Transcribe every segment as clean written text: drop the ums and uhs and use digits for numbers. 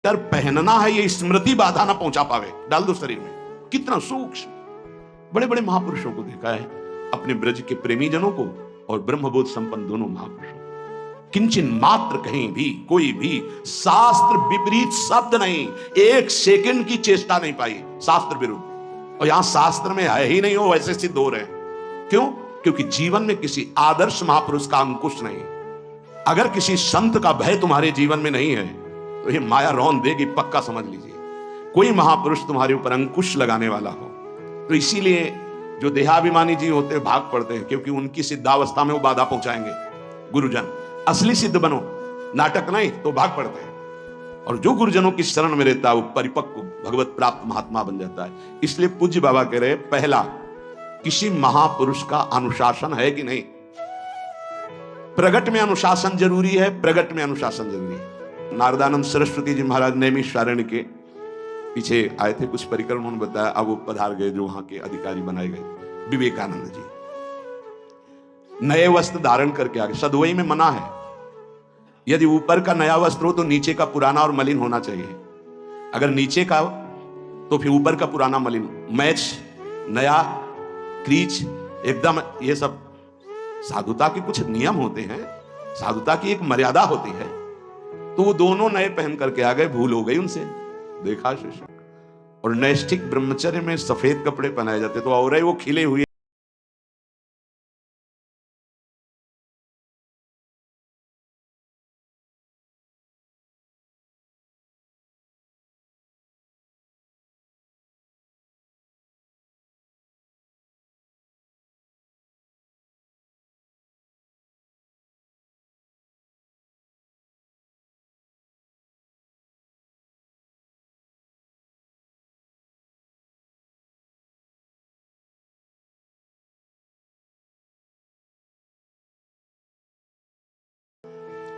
कर पहनना है, ये स्मृति बाधा ना पहुंचा पावे, डाल दो शरीर में। कितना सूक्ष्म। बड़े बड़े महापुरुषों को देखा है, अपने ब्रज के प्रेमी जनों को और ब्रह्मबोध संपन्न दोनों महापुरुषों को, किंचन मात्र कहीं भी कोई भी शास्त्र विपरीत शब्द नहीं, एक सेकंड की चेष्टा नहीं पाई शास्त्र विरुद्ध। और यहां शास्त्र में है ही नहीं, हो वैसे सिद्ध हो रहे हैं। क्यों? क्योंकि जीवन में किसी आदर्श महापुरुष का अंकुश नहीं। अगर किसी संत का भय तुम्हारे जीवन में नहीं है तो ये माया रौन देगी, पक्का समझ लीजिए। कोई महापुरुष तुम्हारे ऊपर अंकुश लगाने वाला हो तो इसीलिए जो देहाभिमानी जी होते हैं भाग पड़ते हैं, क्योंकि उनकी सिद्धावस्था में वो बाधा पहुंचाएंगे गुरुजन। असली सिद्ध बनो, नाटक नहीं, तो भाग पड़ते हैं। और जो गुरुजनों की शरण में रहता है वो परिपक्व भगवत प्राप्त महात्मा बन जाता है। इसलिए पूज्य बाबा कह रहे, पहला, किसी महापुरुष का अनुशासन है कि नहीं। प्रगट में अनुशासन जरूरी है, प्रगट में अनुशासन जरूरी है। नारदानंद सरस्वती जी महाराज नैमिषारण्य के पीछे आए थे, कुछ परिक्रम उन्होंने बताया। अब वो पधार गए जो वहां के अधिकारी बनाए गए, विवेकानंद जी। नए वस्त्र धारण करके आ गए। सदवई में मना है, यदि ऊपर का नया वस्त्र हो तो नीचे का पुराना और मलिन होना चाहिए। अगर नीचे का तो फिर ऊपर का पुराना मलिन। मैच, नया, क्रीच, एकदम, ये सब साधुता के कुछ नियम होते हैं, साधुता की एक मर्यादा होती है। तो वो दोनों नए पहन करके आ गए, भूल हो गई उनसे, देखा शिष्य। और नैष्ठिक ब्रह्मचर्य में सफेद कपड़े पहनाए जाते, तो और वो खिले हुए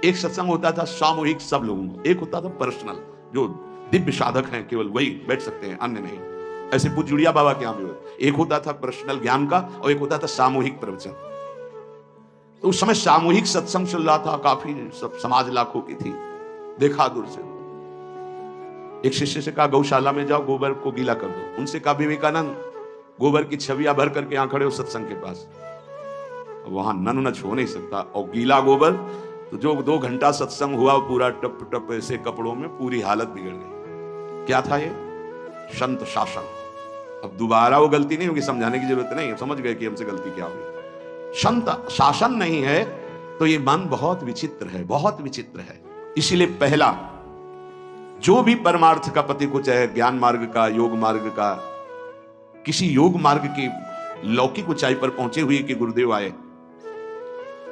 एक सत्संग होता था सामूहिक सब लोगों को, एक होता था पर्सनल, जो दिव्य साधक हैं केवल वही बैठ सकते हैं, अन्य नहीं। ऐसे पूज्य बाबा के यहाँ भी एक होता था पर्सनल ज्ञान का और एक होता था सामूहिक प्रवचन। तो उस समय सामूहिक सत्संग चल रहा था, काफी सब समाज लाखों की थी। देखा दूर से, एक शिष्य से कहा गौशाला में जाओ, गोबर को गीला कर दो। उनसे कहा विवेकानंद गोबर की छवियां भर करके यहाँ खड़े हो सत्संग के पास। वहां नन नच हो नहीं सकता, और गीला गोबर, तो जो 2 घंटा सत्संग हुआ पूरा टप टप ऐसे कपड़ों में, पूरी हालत बिगड़ गई। क्या था ये? संत शासन। अब दोबारा वो गलती नहीं होगी, समझाने की जरूरत नहीं है, समझ गए कि हमसे गलती क्या हुई। संत शासन नहीं है तो ये मन बहुत विचित्र है, बहुत विचित्र है। इसीलिए पहला, जो भी परमार्थ का पति को, चाहे ज्ञान मार्ग का, योग मार्ग का, किसी योग मार्ग की लौकिक ऊंचाई पर पहुंचे हुए कि गुरुदेव आए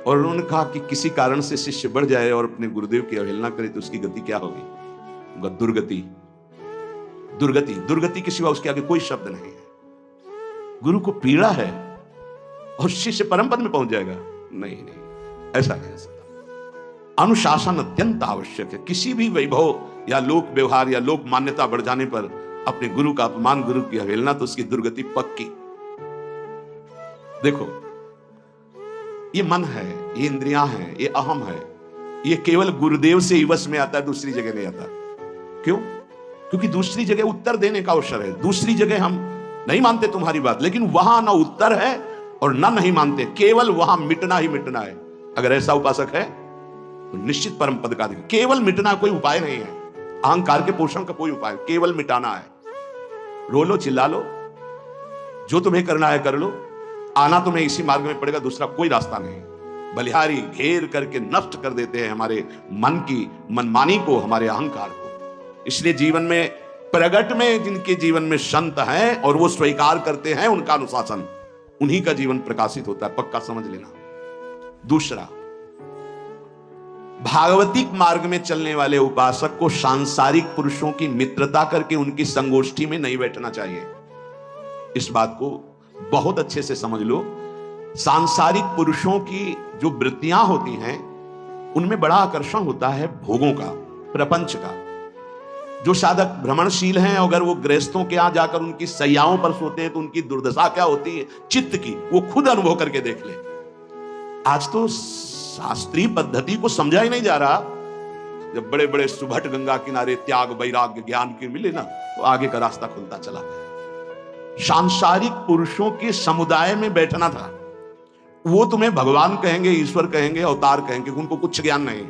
और उन्होंने कहा कि किसी कारण से शिष्य बढ़ जाए और अपने गुरुदेव की अवहेलना करे तो उसकी गति क्या होगी? दुर्गति। दुर्गति, दुर्गति के सिवा उसके आगे कोई शब्द नहीं है। गुरु को पीड़ा है और शिष्य परम पद में पहुंच जाएगा? नहीं नहीं, ऐसा नहीं। ऐसा अनुशासन अत्यंत आवश्यक है। किसी भी वैभव या लोक व्यवहार या लोक मान्यता बढ़ जाने पर अपने गुरु का अपमान, गुरु की अवहेलना, तो उसकी दुर्गति पक्की। देखो, ये मन है, ये इंद्रियां हैं, ये अहम है, ये केवल गुरुदेव से ही वश में आता है, दूसरी जगह नहीं आता। क्यों? क्योंकि दूसरी जगह उत्तर देने का अवसर है। दूसरी जगह हम नहीं मानते तुम्हारी बात, लेकिन वहां ना उत्तर है और ना नहीं मानते, केवल वहां मिटना ही मिटना है। अगर ऐसा उपासक है तो निश्चित परम पद का अधिकारी। केवल मिटना कोई उपाय नहीं है, अहंकार के पोषण का कोई उपाय, केवल मिटाना है। रो लो, चिल्ला लो, जो तुम्हें करना है कर लो, आना तुम्हें इसी मार्ग में पड़ेगा, दूसरा कोई रास्ता नहीं। बलिहारी घेर करके नष्ट कर देते हैं हमारे मन की मनमानी को, हमारे अहंकार को। इसलिए जीवन में प्रगट में जिनके जीवन में संत हैं और वो स्वीकार करते हैं उनका अनुशासन, उन्हीं का जीवन प्रकाशित होता है, पक्का समझ लेना। दूसरा, भागवतिक मार्ग में चलने वाले उपासक को सांसारिक पुरुषों की मित्रता करके उनकी संगोष्ठी में नहीं बैठना चाहिए। इस बात को बहुत अच्छे से समझ लो। सांसारिक पुरुषों की जो वृत्तियां होती हैं उनमें बड़ा आकर्षण होता है भोगों का, प्रपंच का। जो साधक भ्रमणशील हैं, अगर वो गृहस्थों के यहां जाकर उनकी सैयाओं पर सोते हैं तो उनकी दुर्दशा क्या होती है चित्त की, वो खुद अनुभव करके देख ले। आज तो शास्त्रीय पद्धति को समझा ही नहीं जा रहा। जब बड़े बड़े सुभट गंगा किनारे त्याग वैराग्य ज्ञान के मिले ना, तो आगे का रास्ता खुलता चला गया। सांसारिक पुरुषों के समुदाय में बैठना था। वो तुम्हें भगवान कहेंगे, ईश्वर कहेंगे, अवतार कहेंगे, उनको कुछ ज्ञान नहीं।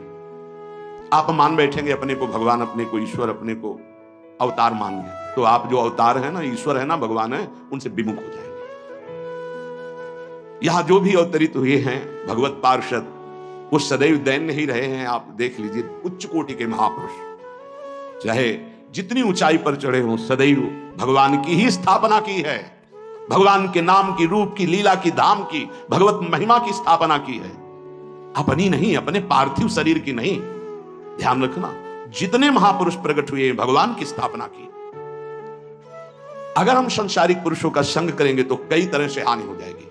आप मान बैठेंगे अपने को भगवान, अपने को ईश्वर, अपने को अवतार मानेंगे, तो आप जो अवतार है ना, ईश्वर है ना, भगवान है, उनसे विमुख हो जाएंगे। यहां जो भी अवतरित हुए हैं भगवत पार्षद, वो सदैव दैन्य ही रहे हैं। आप देख लीजिए, उच्च कोटि के महापुरुष चाहे जितनी ऊंचाई पर चढ़े हों, सदैव भगवान की ही स्थापना की है। भगवान के नाम की, रूप की, लीला की, धाम की, भगवत महिमा की स्थापना की है, अपनी नहीं, अपने पार्थिव शरीर की नहीं। ध्यान रखना, जितने महापुरुष प्रकट हुए हैं भगवान की स्थापना की। अगर हम संसारिक पुरुषों का संग करेंगे तो कई तरह से हानि हो जाएगी।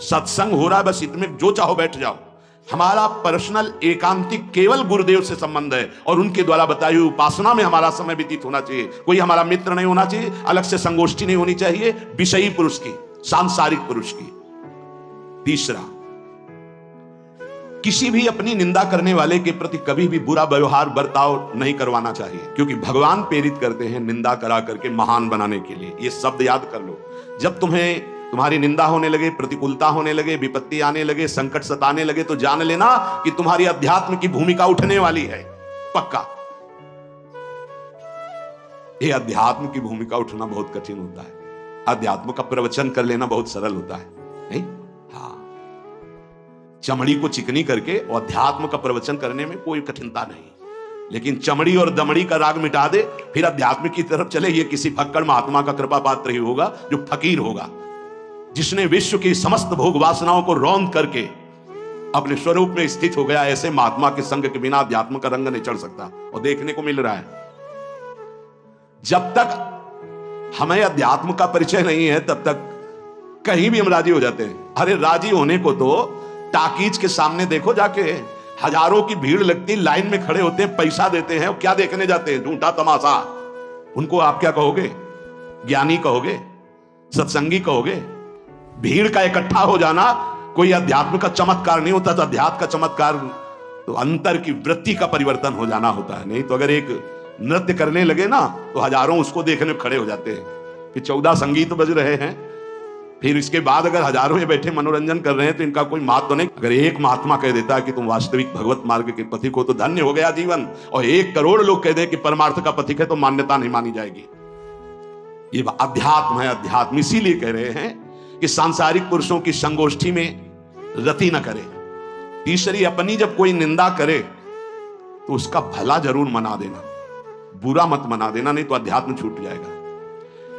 सत्संग हो रहा है, बस इतने जो चाहो बैठ जाओ। हमारा पर्सनल एकांतिक केवल गुरुदेव से संबंध है और उनके द्वारा बताई हुई उपासना में हमारा समय व्यतीत होना चाहिए। कोई हमारा मित्र नहीं होना चाहिए, अलग से संगोष्ठी नहीं होनी चाहिए विषयी पुरुष की, सांसारिक पुरुष की। तीसरा, किसी भी अपनी निंदा करने वाले के प्रति कभी भी बुरा व्यवहार बर्ताव नहीं करवाना चाहिए, क्योंकि भगवान प्रेरित करते हैं निंदा करा करके महान बनाने के लिए। ये शब्द याद कर लो। जब तुम्हारी निंदा होने लगे, प्रतिकूलता होने लगे, विपत्ति आने लगे, संकट सताने लगे, तो जान लेना कि तुम्हारी अध्यात्म की भूमिका उठने वाली है, पक्का। ये अध्यात्म की भूमिका उठना बहुत कठिन होता है। अध्यात्म का प्रवचन कर लेना बहुत सरल होता है, नहीं? हाँ, चमड़ी को चिकनी करके और अध्यात्म का प्रवचन करने में कोई कठिनता नहीं, लेकिन चमड़ी और दमड़ी का राग मिटा दे, फिर अध्यात्म की तरफ चले, ये किसी फक्कड़ महात्मा का कृपा पात्र ही होगा, जो फकीर होगा, जिसने विश्व की समस्त भोग वासनाओं को रौंद करके अपने स्वरूप में स्थित हो गया। ऐसे महात्मा के संग के बिना अध्यात्म का रंग नहीं चढ़ सकता, और देखने को मिल रहा है। जब तक हमें अध्यात्म का परिचय नहीं है, तब तक कहीं भी हम राजी हो जाते हैं। अरे राजी होने को तो टाकीज के सामने देखो जाके, हजारों की भीड़ लगती, लाइन में खड़े होते हैं, पैसा देते हैं, और क्या देखने जाते हैं? झूठा तमाशा। उनको आप क्या कहोगे? ज्ञानी कहोगे? सत्संगी कहोगे? भीड़ का इकट्ठा हो जाना कोई अध्यात्म का चमत्कार नहीं होता। तो अध्यात्म का चमत्कार तो अंतर की वृत्ति का परिवर्तन हो जाना होता है। नहीं तो अगर एक नृत्य करने लगे ना, तो हजारों उसको देखने में खड़े हो जाते हैं कि 14 संगीत बज रहे हैं, फिर इसके बाद अगर हजारों में बैठे मनोरंजन कर रहे हैं तो इनका कोई महत्व नहीं। अगर एक महात्मा कह देता है कि तुम वास्तविक भगवत मार्ग के पथिक हो, तो धन्य हो गया जीवन। और 1 करोड़ लोग कह दे कि परमार्थ का पथिक है, तो मान्यता नहीं मानी जाएगी। ये अध्यात्म है। अध्यात्म इसीलिए कह रहे हैं कि सांसारिक पुरुषों की संगोष्ठी में रति न करे। तीसरी, अपनी जब कोई निंदा करे तो उसका भला जरूर मना देना, बुरा मत मना देना, नहीं तो अध्यात्म छूट जाएगा।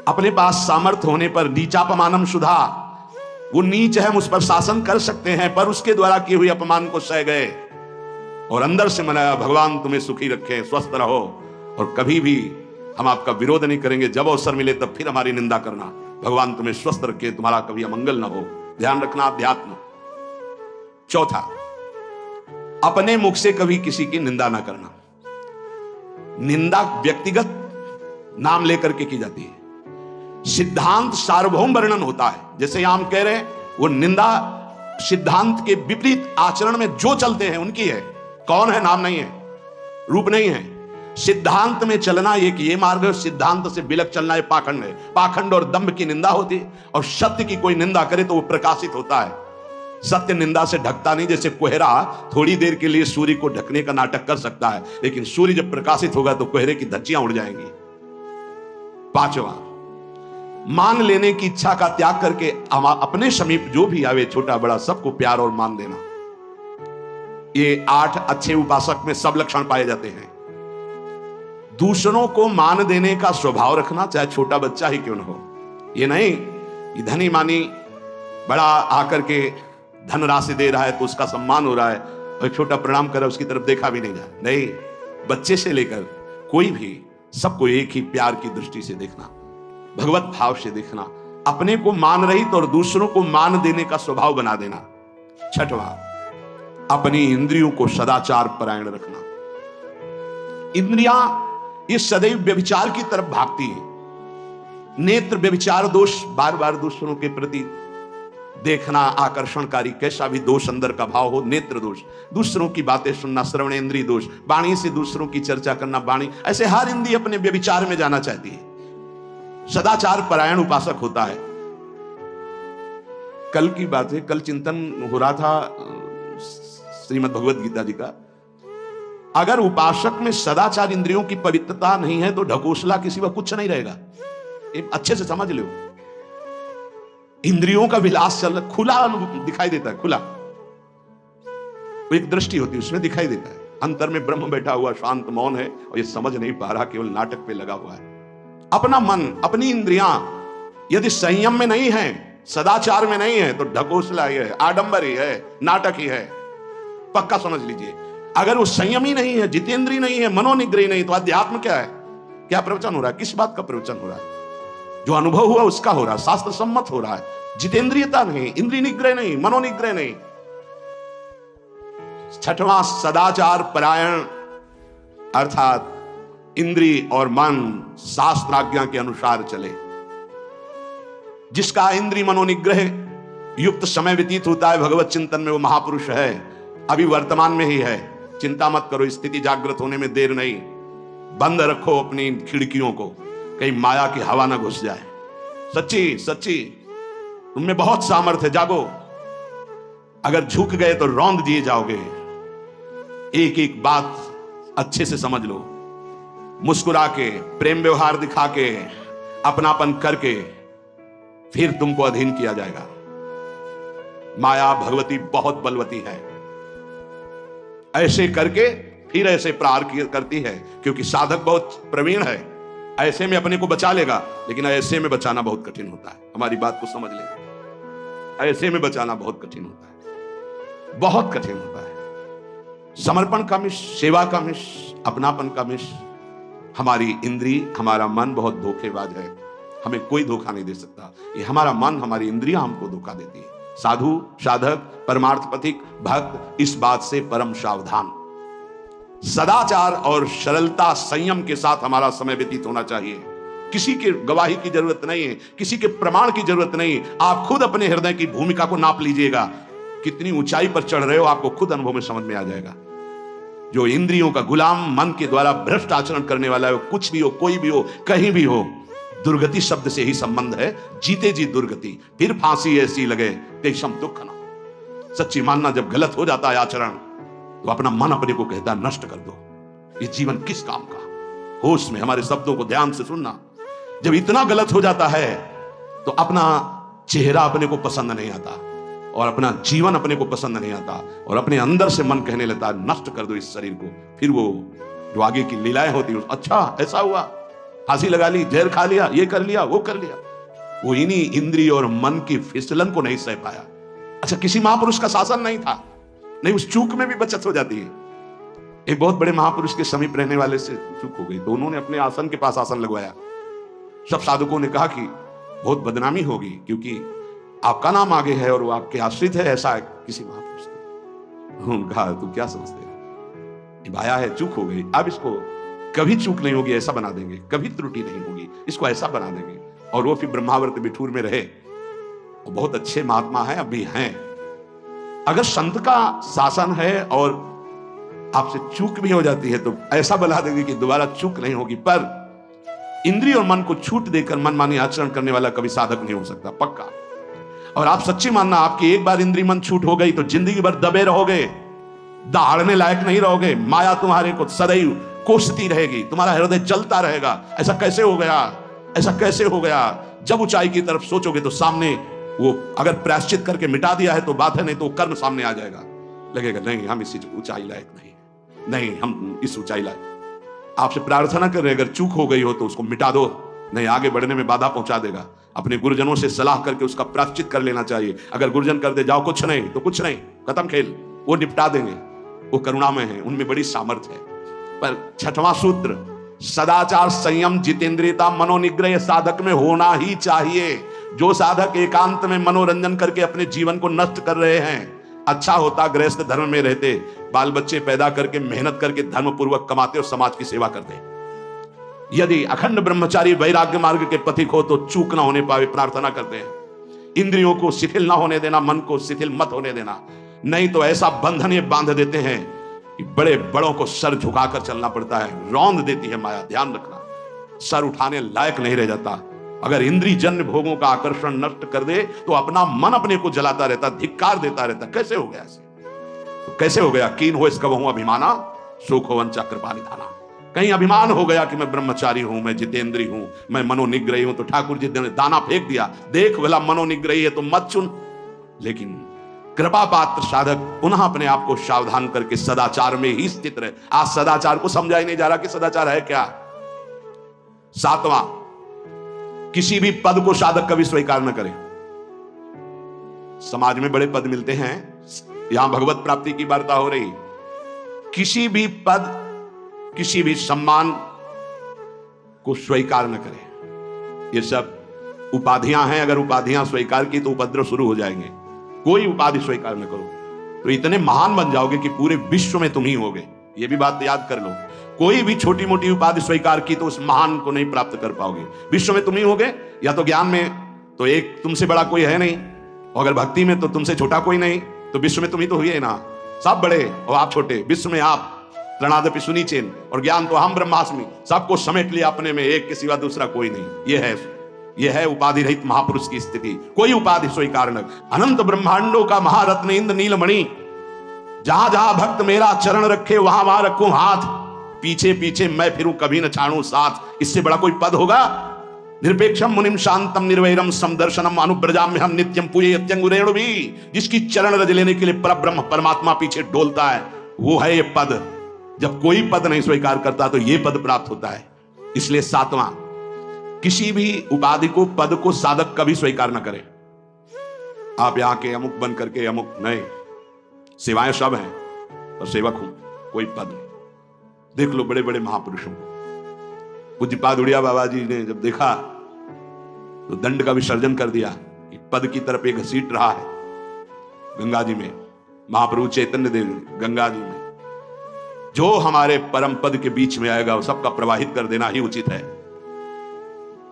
अपने पास सामर्थ्य होने पर नीचापमानम सुधा, वो नीच है, हम उस पर शासन कर सकते हैं, पर उसके द्वारा किए हुए अपमान को सह गए और अंदर से मनाया, भगवान तुम्हें सुखी रखे, स्वस्थ रहो, और कभी भी हम आपका विरोध नहीं करेंगे। जब अवसर मिले तब फिर हमारी निंदा करना, भगवान तुम्हें स्वस्थ रखे, तुम्हारा कभी अमंगल ना हो। ध्यान रखना, अध्यात्म। चौथा, अपने मुख से कभी किसी की निंदा ना करना। निंदा व्यक्तिगत नाम लेकर के की जाती है, सिद्धांत सार्वभौम वर्णन होता है। जैसे यहां हम कह रहे हैं, वो निंदा सिद्धांत के विपरीत आचरण में जो चलते हैं उनकी है। कौन है? नाम नहीं है, रूप नहीं है। सिद्धांत में चलना एक ये मार्ग है, सिद्धांत से बिलक चलना ये पाखंड है। पाखंड और दंभ की निंदा होती है, और सत्य की कोई निंदा करे तो वो प्रकाशित होता है। सत्य निंदा से ढकता नहीं। जैसे कोहरा थोड़ी देर के लिए सूर्य को ढकने का नाटक कर सकता है, लेकिन सूर्य जब प्रकाशित होगा तो कोहरे की धज्जियां उड़ जाएंगी। पांचवा, मान लेने की इच्छा का त्याग करके अपने समीप जो भी आवे, छोटा बड़ा सबको प्यार और मान देना। ये 8 अच्छे उपासक में सब लक्षण पाए जाते हैं। दूसरों को मान देने का स्वभाव रखना, चाहे छोटा बच्चा ही क्यों न हो। ये नहीं कि धनी मानी बड़ा आकर के धन राशि दे रहा है तो उसका सम्मान हो रहा है, और छोटा प्रणाम कर रहा है उसकी तरफ देखा भी नहीं जाए। नहीं, बच्चे से लेकर कोई भी, सबको एक ही प्यार की दृष्टि से देखना, भगवत भाव से देखना, अपने को मान रहित और दूसरों को मान देने का स्वभाव बना देना। छठवां, अपनी इंद्रियों को सदाचार परायण रखना। इंद्रियां ये सदैव व्यभिचार की तरफ भागती है। नेत्र व्यभिचार दोष, बार बार दूसरों के प्रति देखना आकर्षणकारी, कैसा भी दोष अंदर का भाव हो, नेत्र दोष, दूसरों की बातें सुनना श्रवणेंद्रिय दोष, वाणी से दूसरों की चर्चा करना वाणी, ऐसे हर इंद्रिय अपने व्यभिचार में जाना चाहती है। सदाचार परायण उपासक होता है। कल की बात है, कल चिंतन हो रहा था श्रीमद् भगवद गीता जी का। अगर उपासक में सदाचार इंद्रियों की पवित्रता नहीं है तो ढकोसला किसी का कुछ नहीं रहेगा। अच्छे से समझ लो, इंद्रियों का विलास चल खुला दिखाई देता है, खुला वो एक दृष्टि होती है, उसमें दिखाई देता है। अंतर में ब्रह्म बैठा हुआ शांत मौन है और ये समझ नहीं पा रहा, केवल नाटक पे लगा हुआ है। अपना मन, अपनी इंद्रियां यदि संयम में नहीं है, सदाचार में नहीं है, तो ढकोसला ही है, आडंबर ही है, नाटक ही है। पक्का समझ लीजिए। अगर वो संयमी नहीं है, जितेंद्रिय नहीं है, मनोनिग्रही नहीं, तो अध्यात्म क्या है? क्या प्रवचन हो रहा है? किस बात का प्रवचन हो रहा है? जो अनुभव हुआ उसका हो रहा है, शास्त्र सम्मत हो रहा है। जितेंद्रियता नहीं, इंद्रिय निग्रह नहीं, मनोनिग्रह नहीं। छठवां सदाचार परायण, अर्थात इंद्रिय और मन शास्त्राज्ञा के अनुसार चले। जिसका इंद्रिय मनोनिग्रह युक्त समय व्यतीत होता है भगवत चिंतन में, वो महापुरुष है। अभी वर्तमान में ही है, चिंता मत करो, स्थिति जागृत होने में देर नहीं। बंद रखो अपनी खिड़कियों को, कहीं माया की हवा ना घुस जाए। सच्ची सच्ची तुममें बहुत सामर्थ्य है, जागो। अगर झुक गए तो रौंद दिए जाओगे। एक एक बात अच्छे से समझ लो। मुस्कुरा के, प्रेम व्यवहार दिखा के, अपनापन करके फिर तुमको अधीन किया जाएगा। माया भगवती बहुत बलवती है। ऐसे करके फिर ऐसे प्रहार करती है, क्योंकि साधक बहुत प्रवीण है। ऐसे में अपने को बचा लेगा, लेकिन ऐसे में बचाना बहुत कठिन होता है। हमारी बात को समझ लेंगे, ऐसे में बचाना बहुत कठिन होता है, बहुत कठिन होता है। समर्पण का मिश, सेवा का मिश, अपनापन का मिश। हमारी इंद्री, हमारा मन बहुत धोखेबाज है, हमें कोई धोखा नहीं दे सकता। ये हमारा मन, हमारी इंद्रियां हमको धोखा देती है। साधु, साधक, परमार्थ पथिक, भक्त इस बात से परम सावधान। सदाचार और सरलता, संयम के साथ हमारा समय व्यतीत होना चाहिए। किसी के गवाही की जरूरत नहीं है, किसी के प्रमाण की जरूरत नहीं। आप खुद अपने हृदय की भूमिका को नाप लीजिएगा, कितनी ऊंचाई पर चढ़ रहे हो आपको खुद अनुभव में समझ में आ जाएगा। जो इंद्रियों का गुलाम, मन के द्वारा भ्रष्ट आचरण करने वाला है, कुछ भी हो, कोई भी हो, कहीं भी हो, दुर्गति शब्द से ही संबंध है। जीते जी दुर्गति, फिर फांसी ऐसी लगे तेषम दुख न। सच्ची मानना, जब गलत हो जाता है आचरण, तो अपना मन अपने को कहता है नष्ट कर दो, ये जीवन किस काम का। होश में हमारे शब्दों को ध्यान से सुनना। जब इतना गलत हो जाता है तो अपना चेहरा अपने को पसंद नहीं आता, और अपना जीवन अपने को पसंद नहीं आता, और अपने अंदर से मन कहने लगता है नष्ट कर दो इस शरीर को। फिर वो जो आगे की लीलाएं होती है, अच्छा ऐसा हुआ, फांसी लगा ली, जहर खा लिया, ये कर लिया, वो कर लिया। वो इन्हीं इंद्रिय और मन की फिसलन को नहीं सह पाया। अच्छा, किसी महापुरुष का शासन नहीं था, नहीं, उस चूक में भी बचत हो जाती है। एक बहुत बड़े महापुरुष के समीप रहने वाले से चूक हो गई, तो उन्होंने अपने आसन के पास आसन लगवाया। सब साधुकों ने कहा कि बहुत बदनामी होगी, क्योंकि आपका नाम आगे है और वो आपके आश्रित है, ऐसा है किसी महापुरुष ने। उन्होंने कहा, तू क्या समझते हो, निभाया है, चूक हो गई, अब इसको कभी चूक नहीं होगी, ऐसा बना देंगे, कभी त्रुटि नहीं होगी, इसको ऐसा बना देंगे। और वो फिर ब्रह्मावर्त बिठूर में रहे। वो बहुत अच्छे महात्मा हैं, अभी हैं। अगर संत का शासन है और आपसे चूक भी हो जाती है, तो ऐसा बना देंगे कि दोबारा चूक नहीं होगी। पर इंद्रिय और मन को छूट देकर मनमानी आचरण करने वाला कभी साधक नहीं हो सकता, पक्का। और आप सच्ची मानना, आपकी एक बार इंद्रिय मन छूट हो गई तो जिंदगी भर दबे रहोगे, दहाड़ने लायक नहीं रहोगे। माया तुम्हारे को सदैव कोसती रहेगी, तुम्हारा हृदय जलता रहेगा। ऐसा कैसे हो गया, ऐसा कैसे हो गया। जब ऊंचाई की तरफ सोचोगे तो सामने वो अगर प्रायश्चित करके मिटा दिया है तो बात है, नहीं तो कर्म सामने आ जाएगा। लगेगा नहीं, हम इस ऊंचाई लायक नहीं, हम इस ऊंचाई लायक। आपसे प्रार्थना कर रहे, अगर चूक हो गई हो तो उसको मिटा दो, नहीं आगे बढ़ने में बाधा पहुंचा देगा। अपने गुरुजनों से सलाह करके उसका प्रायश्चित कर लेना चाहिए। अगर गुरुजन कर दे जाओ कुछ नहीं, तो कुछ नहीं, खत्म खेल, वो निपटा देंगे, वो करुणामय है, उनमें बड़ी सामर्थ्य है। पर छठवां सूत्र, सदाचार, संयम, जितेंद्रियता, मनोनिग्रह साधक में होना ही चाहिए। जो साधक एकांत में मनोरंजन करके अपने जीवन को नष्ट कर रहे हैं, अच्छा होता गृहस्थ धर्म में रहते, बाल बच्चे पैदा करके मेहनत करके धर्म पूर्वक कमाते और समाज की सेवा करते। यदि अखंड ब्रह्मचारी वैराग्य मार्ग के पथिक हो तो चूक ना होने पावे, प्रार्थना करते हैं। इंद्रियों को शिथिल ना होने देना, मन को शिथिल मत होने देना, नहीं तो ऐसा बंधन ये बांध देते हैं कि बड़े बड़ों को सर झुकाकर चलना पड़ता है। रौंद देती है माया, ध्यान रखना, सर उठाने लायक नहीं रह जाता। अगर इंद्रिय जन्य भोगों का आकर्षण नष्ट कर दे तो अपना मन अपने को जलाता रहता, धिक्कार देता रहता। कैसे हो गया ऐसे? तो कैसे हो गया? कीन हो इसका बहु अभिमाना, सुख हो वंचा कृपा निधाना। कहीं अभिमान हो गया कि मैं ब्रह्मचारी हूं, मैं जितेंद्री हूं, मैं मनोनिग्रही हूं, तो ठाकुर जी ने दाना फेंक दिया, देख भला मनोनिग्रही है तो मत चुन। लेकिन कृपा पात्र साधक पुनः अपने आप को सावधान करके सदाचार में ही स्थित रहे। आज सदाचार को समझा ही नहीं जा रहा कि सदाचार है क्या। 7वां, किसी भी पद को साधक कभी स्वीकार न करे। समाज में बड़े पद मिलते हैं, यहां भगवत प्राप्ति की वार्ता हो रही। किसी भी पद, किसी भी सम्मान को स्वीकार न करें। ये सब उपाधियां हैं, अगर उपाधियां स्वीकार की तो उपद्रव शुरू हो जाएंगे। कोई उपाधि स्वीकार न करो तो इतने महान बन जाओगे कि पूरे विश्व में तुम ही होगे। ये भी बात याद कर लो। कोई भी छोटी मोटी उपाधि स्वीकार की तो उस महान को नहीं प्राप्त कर पाओगे। विश्व में तुम ही होगे, या तो ज्ञान में तो एक तुमसे बड़ा कोई है नहीं, और अगर भक्ति में तो तुमसे छोटा कोई नहीं, तो विश्व में तुम ही तो हुए ना। सब बड़े और आप छोटे, विश्व में आप त्रणादपि सुनीचेन, और ज्ञान तो हम ब्रह्मास्मि, सबको समेट लिया अपने में, एक के सिवा दूसरा कोई नहीं। यह है उपाधि रहित महापुरुष की स्थिति। कोई उपाधि स्वीकार न। अनंत ब्रह्मांडों का महारत्न इंद्र नीलमणि, जहां जहां भक्त मेरा चरण रखे वहां वहां रखूं हाथ, पीछे पीछे मैं फिरूं कभी न छाड़ूं साथ। इससे बड़ा कोई पद होगा? निरपेक्षम मुनिम शांतम निर्वैरम समदर्शनम अनुब्रजाम में हम नित्यम पूजे यत्यंगुरेणु भी। जिसकी चरण रज लेने के लिए परब्रह्म परमात्मा पीछे डोलता है, वो है ये पद। जब कोई पद नहीं स्वीकार करता तो ये पद प्राप्त होता है। इसलिए 7वां, किसी भी उपाधि को, पद को साधक कभी स्वीकार न करे। आप यहां के अमुक बन करके अमुक नहीं, सेवाएं सब हैं और सेवक हूं, कोई पद नहीं। देख लो बड़े बड़े महापुरुषों को। पूज्यपाद उड़िया बाबा जी ने जब देखा तो दंड का विसर्जन कर दिया कि पद की तरफ एक घसीट रहा है। गंगा जी में महाप्रभु चैतन्य देव गंगा जी में, जो हमारे परम पद के बीच में आएगा वो सबका प्रवाहित कर देना ही उचित है।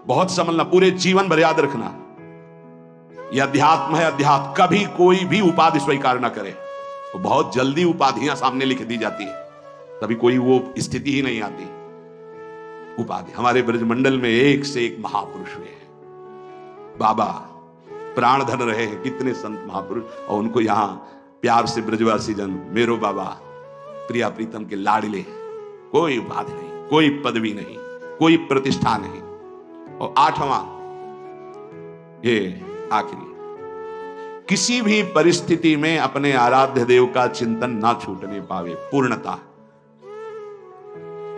बहुत समझना, पूरे जीवन भर याद रखना, यह अध्यात्म है। अध्यात्म कभी कोई भी उपाधि स्वीकार ना करे। तो बहुत जल्दी उपाधियां सामने लिख दी जाती है, तभी कोई वो स्थिति ही नहीं आती। उपाधि हमारे ब्रजमंडल में एक से एक महापुरुष हुए हैं। बाबा प्राण धन रहे हैं, कितने संत महापुरुष, और उनको यहां प्यार से ब्रजवासी जन मेरो बाबा प्रिया प्रीतम के लाडले। कोई उपाधि नहीं, कोई पदवी नहीं, कोई प्रतिष्ठा नहीं। और 8वां, ये आखिरी, किसी भी परिस्थिति में अपने आराध्य देव का चिंतन ना छूटने पावे। पूर्णता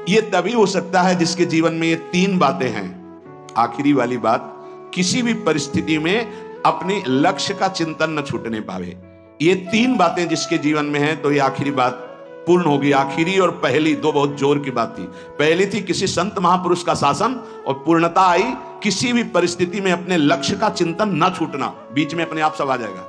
ये तभी हो सकता है जिसके जीवन में ये 3 बातें हैं। आखिरी वाली बात, किसी भी परिस्थिति में अपने लक्ष्य का चिंतन न छूटने पावे। ये 3 बातें जिसके जीवन में है तो ये आखिरी बात पूर्ण होगी। आखिरी और पहली 2 बहुत जोर की बात थी। पहली थी किसी संत महापुरुष का शासन, और पूर्णता आई किसी भी परिस्थिति में अपने लक्ष्य का चिंतन न छूटना। बीच में अपने आप सब आ जाएगा।